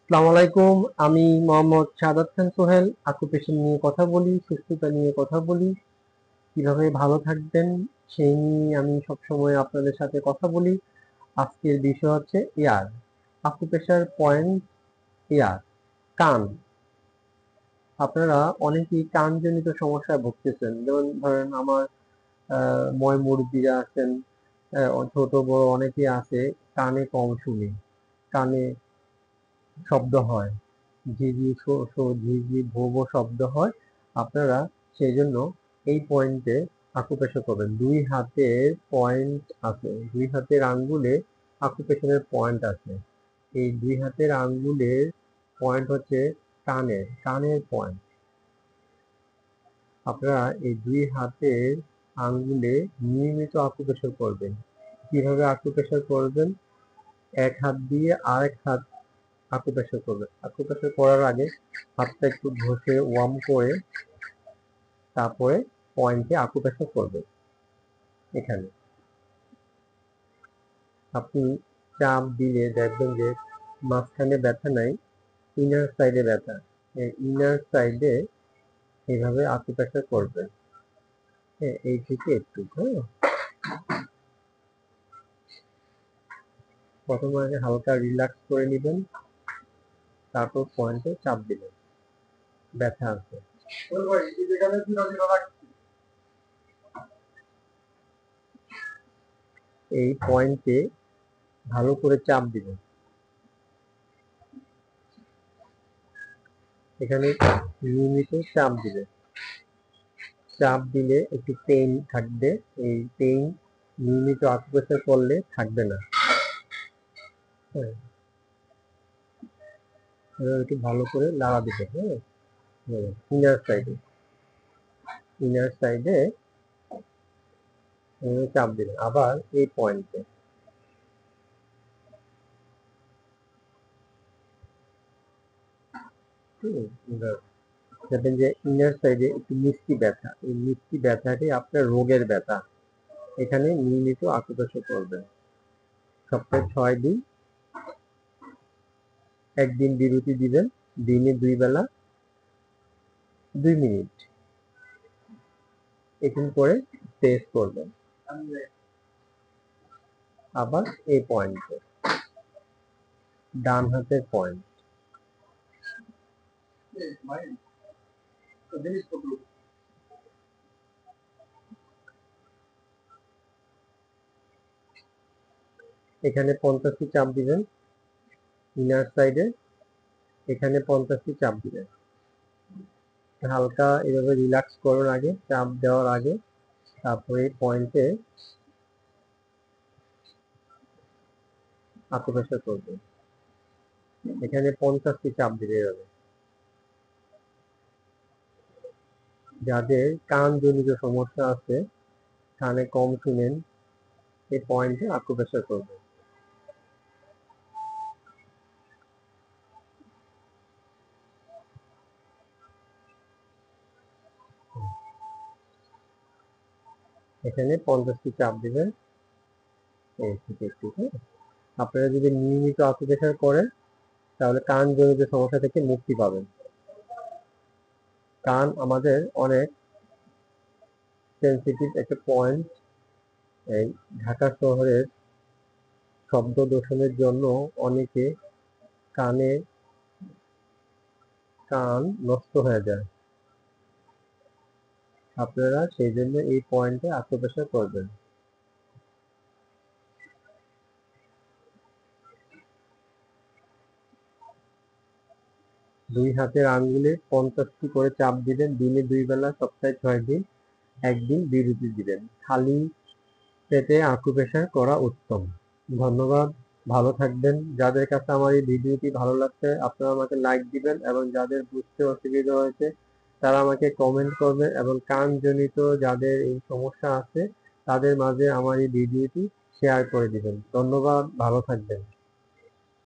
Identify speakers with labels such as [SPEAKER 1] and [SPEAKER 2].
[SPEAKER 1] আসসালামু আলাইকুম। আমি মোহাম্মদ সাদাত খান সোহেল। অকুপেশন নিয়ে কথা বলি, সুস্থতা নিয়ে কথা বলি, কিভাবে ভালো থাকবেন সেই নিয়ে আমি সবসময় আপনাদের সাথে কথা বলি। আজকের বিষয় হচ্ছে এয়ার, অকুপেশন পয়েন্ট এয়ার, কান। আপনারা অনেকেই কানজনিত সমস্যায় ভুগতেছেন, যেমন ধরেন আমার ময়মুরব্বীরা আছেন, ছোট বড় অনেকেই আছে, কানে কম শুনে, কানে শব্দ হয়, ঝিঝি শো শো ঝিঝি ভো ভো শব্দ হয়। আপনারা সেই জন্য এই পয়েন্টে আকুপ্রেশার করবেন। দুই হাতের পয়েন্ট আছে, দুই হাতের আঙ্গুলে আকুপ্রেশারের পয়েন্ট আছে। এই দুই হাতের আঙ্গুলের পয়েন্ট হচ্ছে কানের কানের পয়েন্ট। আপনারা এই দুই হাতের আঙ্গুলে নিয়মিত আকুপ্রেশার করবেন। কিভাবে আকুপ্রেশার করবেন? এক হাত দিয়ে আরেক হাত আকুপ্রেশার করবেন। আকুপ্রেশার করার আগে হাতটা একটু ঘষে ওয়ার্ম করে তারপরে পয়েন্টে আকুপ্রেশার করবেন। এখানে আপনি চাপ দিলে দেখবেন যে মাঝখানে ব্যথা নাই, ইনার সাইডে ব্যথা। এই ইনার সাইডে এইভাবে আকুপ্রেশার করবেন। এই থেকে একটু প্রথমে আগে হালকা রিল্যাক্স করে নেবেন, তারপর পয়েন্টে চাপ দিবেন। ব্যথা আছে এই পয়েন্টে ভালো করে চাপ দিবেন। এখানে নিয়মিত চাপ দিবেন। চাপ দিলে একটু পেইন থাকবে, এই পেইন নিয়মিত আকুপ্রেশার করলে থাকবে না। হ্যাঁ, একটু ভালো করে নাড়া দিতে। হ্যাঁ, ইনার সাইডে ইনার সাইডে চাপ দিবেন। আবার এই পয়েন্টে দেখবেন যে ইনার সাইডে একটু মিষ্টি ব্যথা, এই মিষ্টি ব্যথাটি আপনার রোগের ব্যথা। এখানে নিয়মিত আকুপ্রেশার করবেন সপ্তাহে 6 দিন। একদিন বিরতি দিবেন, দিনে 2 বেলা 2 মিনিট এখান করে প্রেস করবেন। আবার এই পয়েন্টে ডান হাতের পয়েন্ট। এখানে 50টি চাপ দিবেন ইনার সাইডে, এখানে 50টি চাপ দিবেন। হালকা এভাবে রিল্যাক্স করুন আগে, চাপ দেওয়ার আগে, তারপরে পয়েন্টে আকুপ্রেশার করবেন। এখানে 50টি চাপ দিতে হবে। যাদের কান জনিত সমস্যা আছে, কানে কম শুনেন, এই পয়েন্টে আকুপ্রেশার করবেন। এখানে 50টি চাপ দিবেন এই থেকে একটু। আপনারা যদি নিয়মিত আকুপ্রেশার করেন তাহলে কান জনিত সমস্যা থেকে মুক্তি পাবেন। কান আমাদের অনেক সেন্সিটিভ একটা পয়েন্ট। এই ঢাকা শহরের শব্দ দূষণের জন্য অনেকে কানে কান নষ্ট হয়ে যায়। আপনারা সেই জন্য এই পয়েন্টে আকুপ্রেশার করবেন। দুই হাতের আঙ্গুলে 50টি করে চাপ দিবেন, দিনে 2 বেলা, সপ্তাহে 6 দিন, একদিন বিরতি দিবেন। খালি পেটে আকুপ্রেশার করা উত্তম। ধন্যবাদ, ভালো থাকবেন। যাদের কাছে আমার এই ভিডিওটি ভালো লাগছে আপনারা আমাকে লাইক দিবেন, এবং যাদের বুঝতে অসুবিধা হয়েছে তারা আমাকে কমেন্ট করবেন, এবং কানজনিত যাদের এই সমস্যা আছে তাদের মাঝে আমার এই ভিডিওটি শেয়ার করে দিবেন। ধন্যবাদ, ভালো থাকবেন।